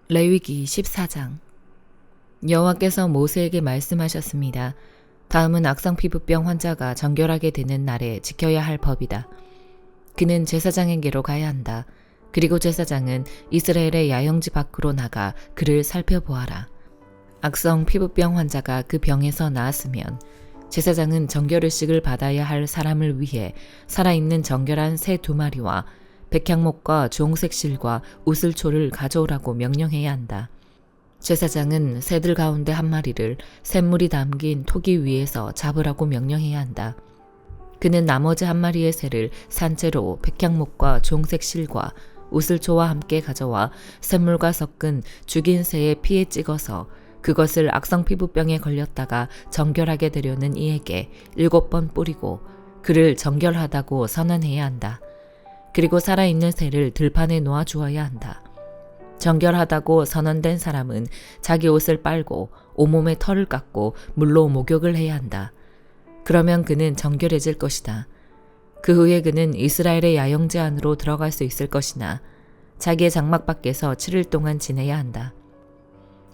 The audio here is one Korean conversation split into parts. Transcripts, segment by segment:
레위기 14장. 여호와께서 모세에게 말씀하셨습니다. 다음은 악성 피부병 환자가 정결하게 되는 날에 지켜야 할 법이다. 그는 제사장에게로 가야 한다. 그리고 제사장은 이스라엘의 야영지 밖으로 나가 그를 살펴보아라. 악성 피부병 환자가 그 병에서 나았으면 제사장은 정결의식을 받아야 할 사람을 위해 살아있는 정결한 새 2마리와 백향목과 주홍색 실과 우슬초를 가져오라고 명령해야 한다. 제사장은 새들 가운데 1마리를 샘물이 담긴 토기 위에서 잡으라고 명령해야 한다. 그는 나머지 1마리의 새를 산채로 백향목과 주홍색 실과 우슬초와 함께 가져와 샘물과 섞은 죽인 새의 피에 찍어서 그것을 악성 피부병에 걸렸다가 정결하게 되려는 이에게 7번 뿌리고 그를 정결하다고 선언해야 한다. 그리고 살아있는 새를 들판에 놓아 주어야 한다. 정결하다고 선언된 사람은 자기 옷을 빨고 온몸에 털을 깎고 물로 목욕을 해야 한다. 그러면 그는 정결해질 것이다. 그 후에 그는 이스라엘의 야영지 안으로 들어갈 수 있을 것이나 자기의 장막 밖에서 7일 동안 지내야 한다.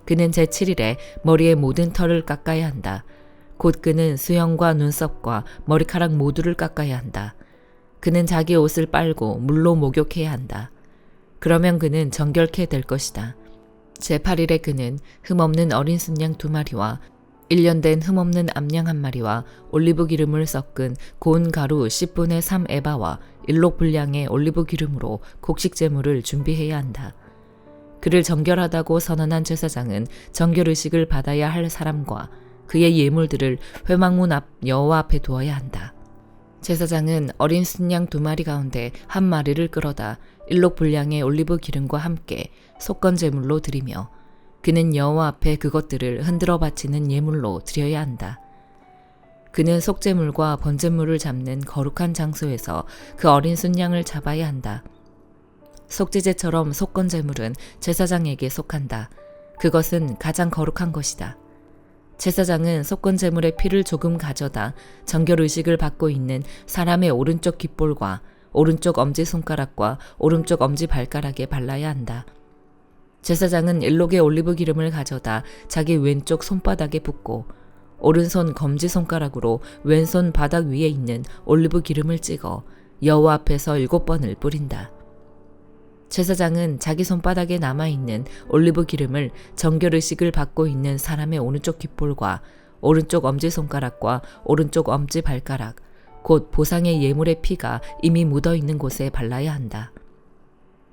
그는 제7일에 머리의 모든 털을 깎아야 한다. 곧 그는 수염과 눈썹과 머리카락 모두를 깎아야 한다. 그는 자기 옷을 빨고 물로 목욕해야 한다. 그러면 그는 정결케 될 것이다. 제8일에 그는 흠없는 어린 순양 2마리와 1년 된 흠없는 암양 1마리와 올리브 기름을 섞은 고운 가루 10분의 3 에바와 1록 분량의 올리브 기름으로 곡식 제물을 준비해야 한다. 그를 정결하다고 선언한 제사장은 정결의식을 받아야 할 사람과 그의 예물들을 회막문 앞 여호와 앞에 두어야 한다. 제사장은 어린 순양 2마리 가운데 1마리를 끌어다 1록 분량의 올리브 기름과 함께 속건 제물로 드리며 그는 여호와 앞에 그것들을 흔들어 바치는 예물로 드려야 한다. 그는 속제물과 번제물을 잡는 거룩한 장소에서 그 어린 순양을 잡아야 한다. 속죄제처럼 속건 제물은 제사장에게 속한다. 그것은 가장 거룩한 것이다. 제사장은 속건 제물의 피를 조금 가져다 정결의식을 받고 있는 사람의 오른쪽 귓볼과 오른쪽 엄지손가락과 오른쪽 엄지발가락에 발라야 한다. 제사장은 1록의 올리브 기름을 가져다 자기 왼쪽 손바닥에 붓고 오른손 검지손가락으로 왼손 바닥 위에 있는 올리브 기름을 찍어 여호와 앞에서 7번을 뿌린다. 제사장은 자기 손바닥에 남아있는 올리브 기름을 정결의식을 받고 있는 사람의 오른쪽 귓볼과 오른쪽 엄지손가락과 오른쪽 엄지발가락, 곧 보상의 예물의 피가 이미 묻어있는 곳에 발라야 한다.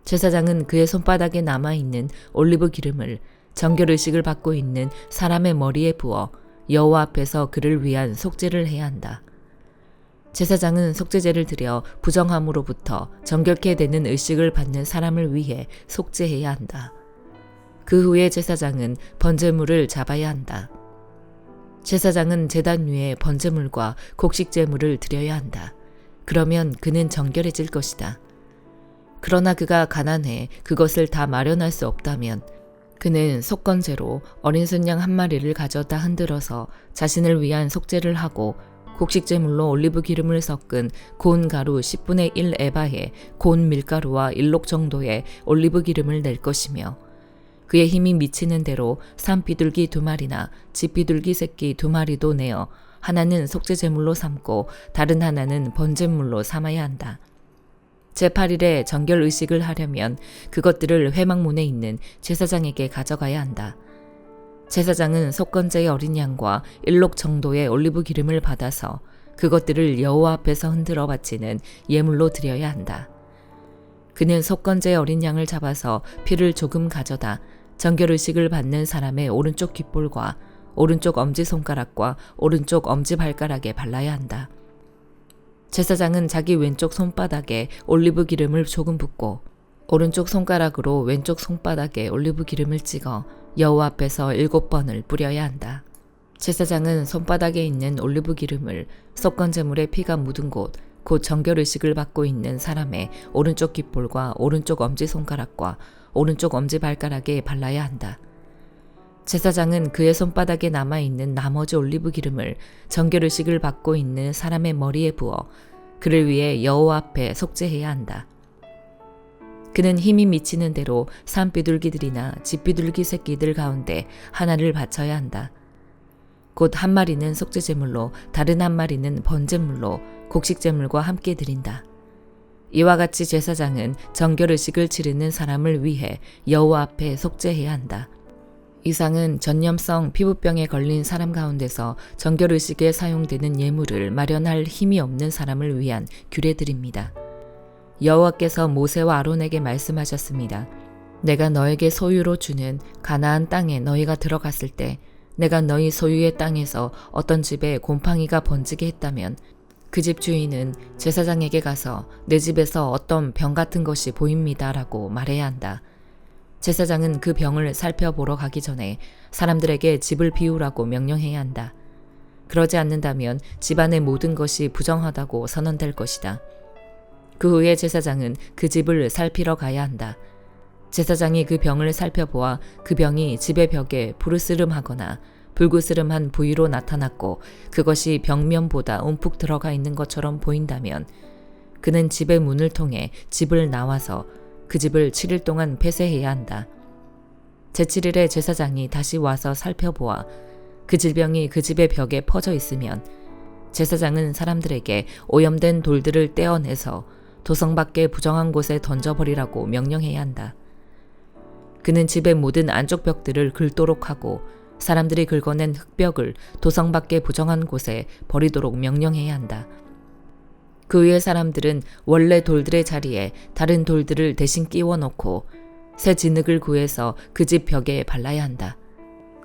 제사장은 그의 손바닥에 남아있는 올리브 기름을 정결의식을 받고 있는 사람의 머리에 부어 여호와 앞에서 그를 위한 속죄를 해야 한다. 제사장은 속죄제를 드려 부정함으로부터 정결케 되는 의식을 받는 사람을 위해 속죄해야 한다. 그 후에 제사장은 번제물을 잡아야 한다. 제사장은 제단 위에 번제물과 곡식제물을 드려야 한다. 그러면 그는 정결해질 것이다. 그러나 그가 가난해 그것을 다 마련할 수 없다면 그는 속건제로 어린 순양 1마리를 가져다 흔들어서 자신을 위한 속죄를 하고 곡식제물로 올리브 기름을 섞은 고운 가루 10분의 1 에바에 고운 밀가루와 1록 정도의 올리브 기름을 낼 것이며 그의 힘이 미치는 대로 산비둘기 2마리나 집비둘기 새끼 2마리도 내어 하나는 속죄제물로 삼고 다른 하나는 번제물로 삼아야 한다. 제8일에 정결의식을 하려면 그것들을 회막문에 있는 제사장에게 가져가야 한다. 제사장은 속건제의 어린 양과 1록 정도의 올리브 기름을 받아서 그것들을 여호와 앞에서 흔들어 바치는 예물로 드려야 한다. 그는 속건제의 어린 양을 잡아서 피를 조금 가져다 정결의식을 받는 사람의 오른쪽 귓볼과 오른쪽 엄지손가락과 오른쪽 엄지발가락에 발라야 한다. 제사장은 자기 왼쪽 손바닥에 올리브 기름을 조금 붓고 오른쪽 손가락으로 왼쪽 손바닥에 올리브 기름을 찍어 여호와 앞에서 7번을 뿌려야 한다. 제사장은 손바닥에 있는 올리브 기름을 속건제물의 피가 묻은 곳, 곧 정결의식을 받고 있는 사람의 오른쪽 귓볼과 오른쪽 엄지손가락과 오른쪽 엄지발가락에 발라야 한다. 제사장은 그의 손바닥에 남아있는 나머지 올리브 기름을 정결의식을 받고 있는 사람의 머리에 부어 그를 위해 여호와 앞에 속죄해야 한다. 그는 힘이 미치는 대로 산비둘기들이나 집비둘기 새끼들 가운데 하나를 바쳐야 한다. 곧 한 마리는 속죄제물로 다른 한 마리는 번제물로 곡식제물과 함께 드린다. 이와 같이 제사장은 정결의식을 치르는 사람을 위해 여호와 앞에 속죄해야 한다. 이상은 전염성 피부병에 걸린 사람 가운데서 정결의식에 사용되는 예물을 마련할 힘이 없는 사람을 위한 규례들입니다. 여호와께서 모세와 아론에게 말씀하셨습니다. 내가 너에게 소유로 주는 가나안 땅에 너희가 들어갔을 때 내가 너희 소유의 땅에서 어떤 집에 곰팡이가 번지게 했다면 그 집 주인은 제사장에게 가서 내 집에서 어떤 병 같은 것이 보입니다 라고 말해야 한다. 제사장은 그 병을 살펴보러 가기 전에 사람들에게 집을 비우라고 명령해야 한다. 그러지 않는다면 집안의 모든 것이 부정하다고 선언될 것이다. 그 후에 제사장은 그 집을 살피러 가야 한다. 제사장이 그 병을 살펴보아 그 병이 집의 벽에 부르스름하거나 불구스름한 부위로 나타났고 그것이 벽면보다 움푹 들어가 있는 것처럼 보인다면 그는 집의 문을 통해 집을 나와서 그 집을 7일 동안 폐쇄해야 한다. 제7일에 제사장이 다시 와서 살펴보아 그 질병이 그 집의 벽에 퍼져 있으면 제사장은 사람들에게 오염된 돌들을 떼어내서 도성 밖의 부정한 곳에 던져버리라고 명령해야 한다. 그는 집의 모든 안쪽 벽들을 긁도록 하고 사람들이 긁어낸 흙벽을 도성 밖의 부정한 곳에 버리도록 명령해야 한다. 그 후에 사람들은 원래 돌들의 자리에 다른 돌들을 대신 끼워 넣고 새 진흙을 구해서 그 집 벽에 발라야 한다.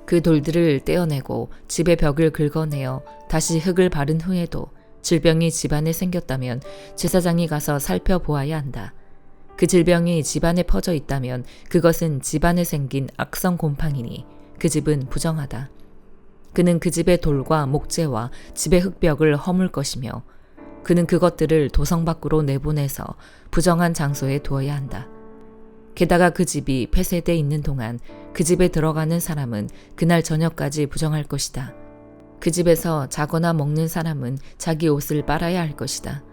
그 돌들을 떼어내고 집의 벽을 긁어내어 다시 흙을 바른 후에도 질병이 집안에 생겼다면 제사장이 가서 살펴보아야 한다. 그 질병이 집안에 퍼져 있다면 그것은 집안에 생긴 악성 곰팡이니 그 집은 부정하다. 그는 그 집의 돌과 목재와 집의 흙벽을 허물 것이며 그는 그것들을 도성 밖으로 내보내서 부정한 장소에 두어야 한다. 게다가 그 집이 폐쇄돼 있는 동안 그 집에 들어가는 사람은 그날 저녁까지 부정할 것이다. 그 집에서 자거나 먹는 사람은 자기 옷을 빨아야 할 것이다.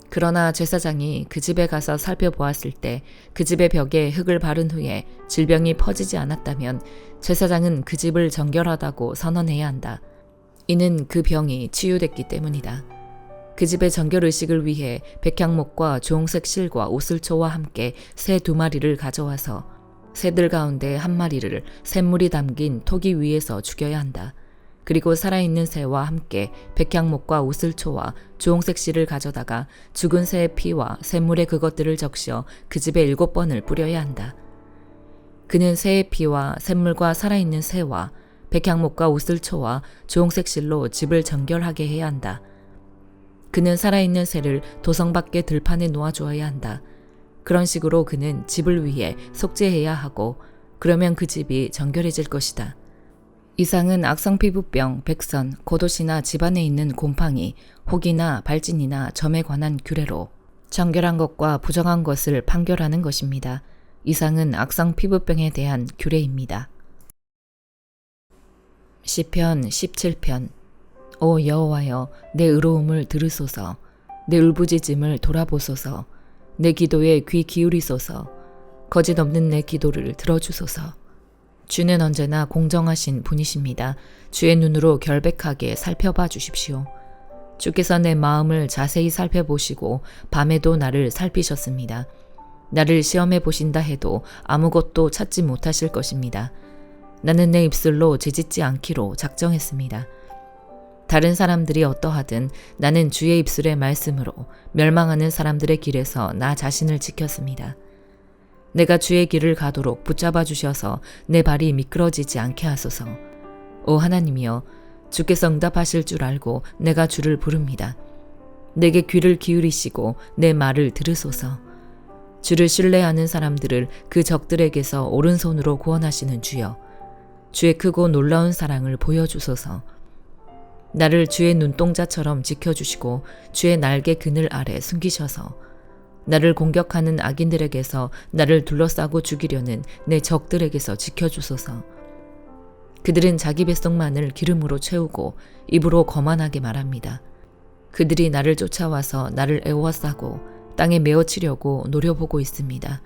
그러나 제사장이 그 집에 가서 살펴보았을 때 그 집의 벽에 흙을 바른 후에 질병이 퍼지지 않았다면 제사장은 그 집을 정결하다고 선언해야 한다. 이는 그 병이 치유됐기 때문이다. 그 집의 정결의식을 위해 백향목과 주홍색 실과 오슬초와 함께 새 2마리를 가져와서 새들 가운데 1마리를 샘물이 담긴 토기 위에서 죽여야 한다. 그리고 살아있는 새와 함께 백향목과 오슬초와 주홍색 실을 가져다가 죽은 새의 피와 샘물에 그것들을 적셔 그 집에 7번을 뿌려야 한다. 그는 새의 피와 샘물과 살아있는 새와 백향목과 오슬초와 주홍색 실로 집을 정결하게 해야 한다. 그는 살아있는 새를 도성 밖의 들판에 놓아주어야 한다. 그런 식으로 그는 집을 위해 속죄해야 하고 그러면 그 집이 정결해질 것이다. 이상은 악성 피부병, 백선, 겉옷이나 집안에 있는 곰팡이, 혹이나 발진이나 점에 관한 규례로 정결한 것과 부정한 것을 판결하는 것입니다. 이상은 악성 피부병에 대한 규례입니다. 시편 17편. 오 여호와여, 내 의로움을 들으소서. 내 울부짖음을 돌아보소서. 내 기도에 귀 기울이소서. 거짓 없는 내 기도를 들어주소서. 주는 언제나 공정하신 분이십니다. 주의 눈으로 결백하게 살펴봐 주십시오. 주께서 내 마음을 자세히 살펴보시고 밤에도 나를 살피셨습니다. 나를 시험해 보신다 해도 아무것도 찾지 못하실 것입니다. 나는 내 입술로 죄짓지 않기로 작정했습니다. 다른 사람들이 어떠하든 나는 주의 입술의 말씀으로 멸망하는 사람들의 길에서 나 자신을 지켰습니다. 내가 주의 길을 가도록 붙잡아 주셔서 내 발이 미끄러지지 않게 하소서. 오 하나님이여, 주께서 응답하실 줄 알고 내가 주를 부릅니다. 내게 귀를 기울이시고 내 말을 들으소서. 주를 신뢰하는 사람들을 그 적들에게서 오른손으로 구원하시는 주여, 주의 크고 놀라운 사랑을 보여주소서. 나를 주의 눈동자처럼 지켜주시고 주의 날개 그늘 아래 숨기셔서 나를 공격하는 악인들에게서 나를 둘러싸고 죽이려는 내 적들에게서 지켜주소서. 그들은 자기 뱃속만을 기름으로 채우고 입으로 거만하게 말합니다. 그들이 나를 쫓아와서 나를 애워싸고 땅에 메어치려고 노려보고 있습니다.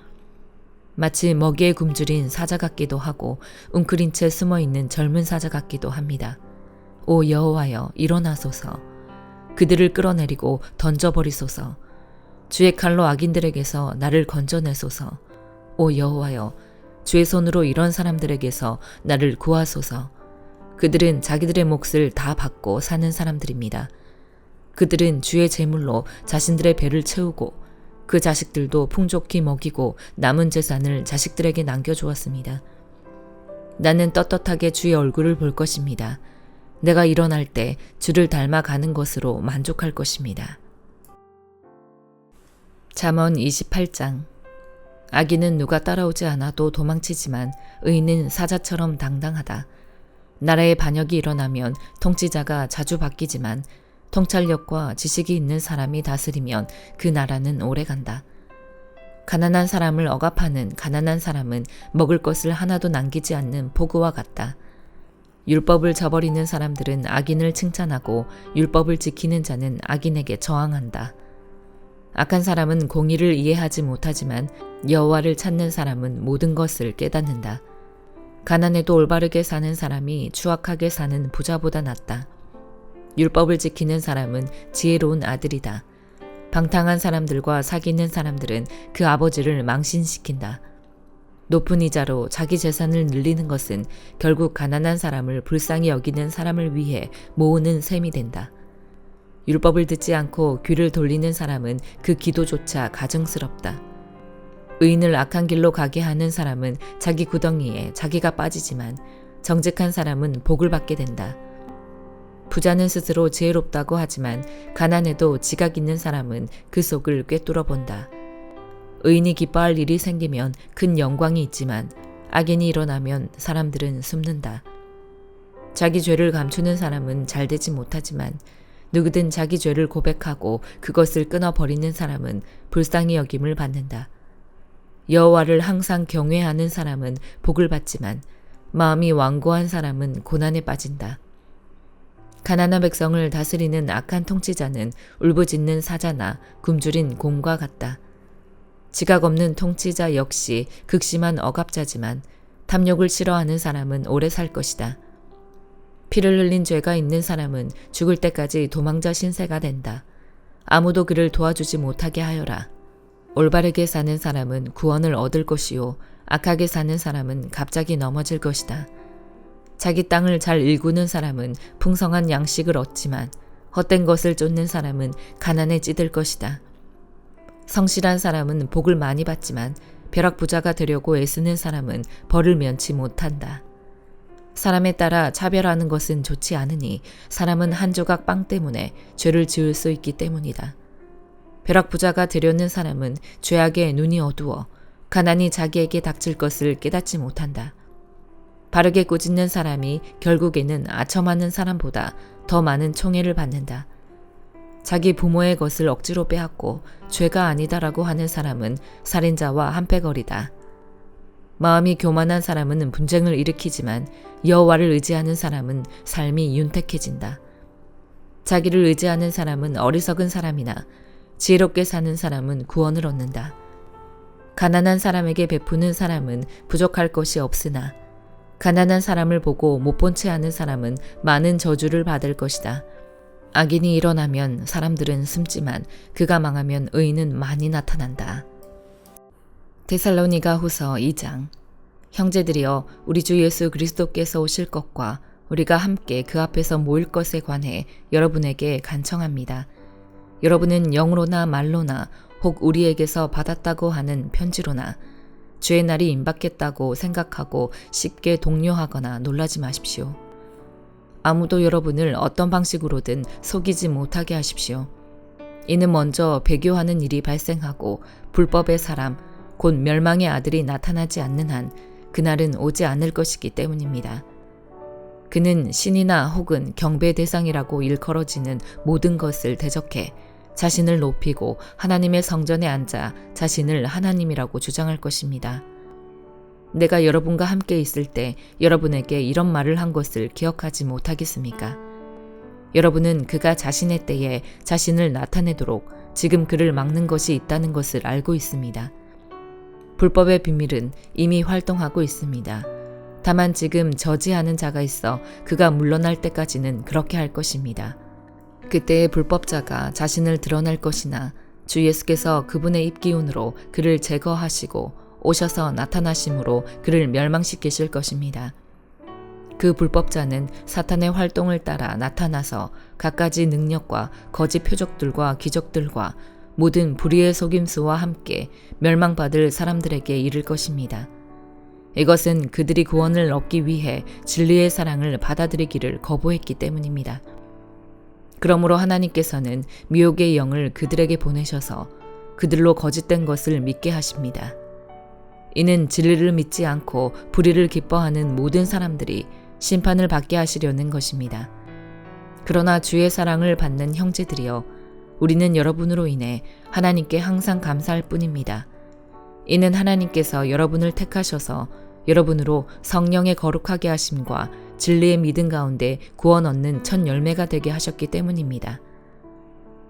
마치 먹이에 굶주린 사자 같기도 하고 웅크린 채 숨어있는 젊은 사자 같기도 합니다. 오 여호와여 일어나소서. 그들을 끌어내리고 던져버리소서. 주의 칼로 악인들에게서 나를 건져내소서. 오 여호와여 주의 손으로 이런 사람들에게서 나를 구하소서. 그들은 자기들의 몫을 다 받고 사는 사람들입니다. 그들은 주의 재물로 자신들의 배를 채우고 그 자식들도 풍족히 먹이고 남은 재산을 자식들에게 남겨주었습니다. 나는 떳떳하게 주의 얼굴을 볼 것입니다. 내가 일어날 때 주를 닮아가는 것으로 만족할 것입니다. 잠언 28장. 악인은 누가 따라오지 않아도 도망치지만 의인은 사자처럼 당당하다. 나라의 반역이 일어나면 통치자가 자주 바뀌지만 통찰력과 지식이 있는 사람이 다스리면 그 나라는 오래간다. 가난한 사람을 억압하는 가난한 사람은 먹을 것을 하나도 남기지 않는 포구와 같다. 율법을 저버리는 사람들은 악인을 칭찬하고 율법을 지키는 자는 악인에게 저항한다. 악한 사람은 공의를 이해하지 못하지만 여호와를 찾는 사람은 모든 것을 깨닫는다. 가난해도 올바르게 사는 사람이 추악하게 사는 부자보다 낫다. 율법을 지키는 사람은 지혜로운 아들이다. 방탕한 사람들과 사귀는 사람들은 그 아버지를 망신시킨다. 높은 이자로 자기 재산을 늘리는 것은 결국 가난한 사람을 불쌍히 여기는 사람을 위해 모으는 셈이 된다. 율법을 듣지 않고 귀를 돌리는 사람은 그 기도조차 가증스럽다. 의인을 악한 길로 가게 하는 사람은 자기 구덩이에 자기가 빠지지만 정직한 사람은 복을 받게 된다. 부자는 스스로 지혜롭다고 하지만 가난해도 지각 있는 사람은 그 속을 꿰뚫어 본다. 의인이 기뻐할 일이 생기면 큰 영광이 있지만 악인이 일어나면 사람들은 숨는다. 자기 죄를 감추는 사람은 잘되지 못하지만 누구든 자기 죄를 고백하고 그것을 끊어버리는 사람은 불쌍히 여김을 받는다. 여호와를 항상 경외하는 사람은 복을 받지만 마음이 완고한 사람은 고난에 빠진다. 가난한 백성을 다스리는 악한 통치자는 울부짖는 사자나 굶주린 곰과 같다. 지각 없는 통치자 역시 극심한 억압자지만 탐욕을 싫어하는 사람은 오래 살 것이다. 피를 흘린 죄가 있는 사람은 죽을 때까지 도망자 신세가 된다. 아무도 그를 도와주지 못하게 하여라. 올바르게 사는 사람은 구원을 얻을 것이요 악하게 사는 사람은 갑자기 넘어질 것이다. 자기 땅을 잘 일구는 사람은 풍성한 양식을 얻지만 헛된 것을 쫓는 사람은 가난에 찌들 것이다. 성실한 사람은 복을 많이 받지만 벼락부자가 되려고 애쓰는 사람은 벌을 면치 못한다. 사람에 따라 차별하는 것은 좋지 않으니 사람은 한 조각 빵 때문에 죄를 지을 수 있기 때문이다. 벼락부자가 되려는 사람은 죄악에 눈이 어두워 가난이 자기에게 닥칠 것을 깨닫지 못한다. 바르게 꾸짖는 사람이 결국에는 아첨하는 사람보다 더 많은 총애를 받는다. 자기 부모의 것을 억지로 빼앗고 죄가 아니다라고 하는 사람은 살인자와 한패거리다. 마음이 교만한 사람은 분쟁을 일으키지만 여호와를 의지하는 사람은 삶이 윤택해진다. 자기를 의지하는 사람은 어리석은 사람이나 지혜롭게 사는 사람은 구원을 얻는다. 가난한 사람에게 베푸는 사람은 부족할 것이 없으나 가난한 사람을 보고 못 본 채 하는 사람은 많은 저주를 받을 것이다. 악인이 일어나면 사람들은 숨지만 그가 망하면 의인은 많이 나타난다. 데살로니가 후서 2장. 형제들이여 우리 주 예수 그리스도께서 오실 것과 우리가 함께 그 앞에서 모일 것에 관해 여러분에게 간청합니다. 여러분은 영으로나 말로나 혹 우리에게서 받았다고 하는 편지로나 주의 날이 임박했다고 생각하고 쉽게 동요하거나 놀라지 마십시오. 아무도 여러분을 어떤 방식으로든 속이지 못하게 하십시오. 이는 먼저 배교하는 일이 발생하고 불법의 사람, 곧 멸망의 아들이 나타나지 않는 한 그날은 오지 않을 것이기 때문입니다. 그는 신이나 혹은 경배 대상이라고 일컬어지는 모든 것을 대적해 자신을 높이고 하나님의 성전에 앉아 자신을 하나님이라고 주장할 것입니다. 내가 여러분과 함께 있을 때 여러분에게 이런 말을 한 것을 기억하지 못하겠습니까? 여러분은 그가 자신의 때에 자신을 나타내도록 지금 그를 막는 것이 있다는 것을 알고 있습니다. 불법의 비밀은 이미 활동하고 있습니다. 다만 지금 저지하는 자가 있어 그가 물러날 때까지는 그렇게 할 것입니다. 그때의 불법자가 자신을 드러낼 것이나 주 예수께서 그분의 입기운으로 그를 제거하시고 오셔서 나타나심으로 그를 멸망시키실 것입니다. 그 불법자는 사탄의 활동을 따라 나타나서 갖가지 능력과 거짓 표적들과 기적들과 모든 불의의 속임수와 함께 멸망받을 사람들에게 이를 것입니다. 이것은 그들이 구원을 얻기 위해 진리의 사랑을 받아들이기를 거부했기 때문입니다. 그러므로 하나님께서는 미혹의 영을 그들에게 보내셔서 그들로 거짓된 것을 믿게 하십니다. 이는 진리를 믿지 않고 불의를 기뻐하는 모든 사람들이 심판을 받게 하시려는 것입니다. 그러나 주의 사랑을 받는 형제들이여, 우리는 여러분으로 인해 하나님께 항상 감사할 뿐입니다. 이는 하나님께서 여러분을 택하셔서 여러분으로 성령의 거룩하게 하심과 진리의 믿음 가운데 구원 얻는 첫 열매가 되게 하셨기 때문입니다.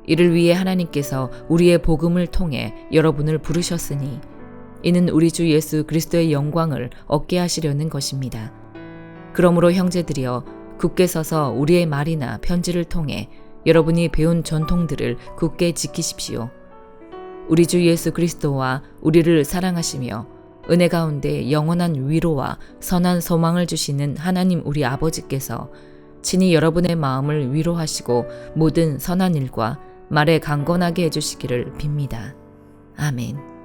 이를 위해 하나님께서 우리의 복음을 통해 여러분을 부르셨으니 이는 우리 주 예수 그리스도의 영광을 얻게 하시려는 것입니다. 그러므로 형제들이여, 굳게 서서 우리의 말이나 편지를 통해 여러분이 배운 전통들을 굳게 지키십시오. 우리 주 예수 그리스도와 우리를 사랑하시며 은혜 가운데 영원한 위로와 선한 소망을 주시는 하나님 우리 아버지께서 친히 여러분의 마음을 위로하시고 모든 선한 일과 말에 강건하게 해주시기를 빕니다. 아멘.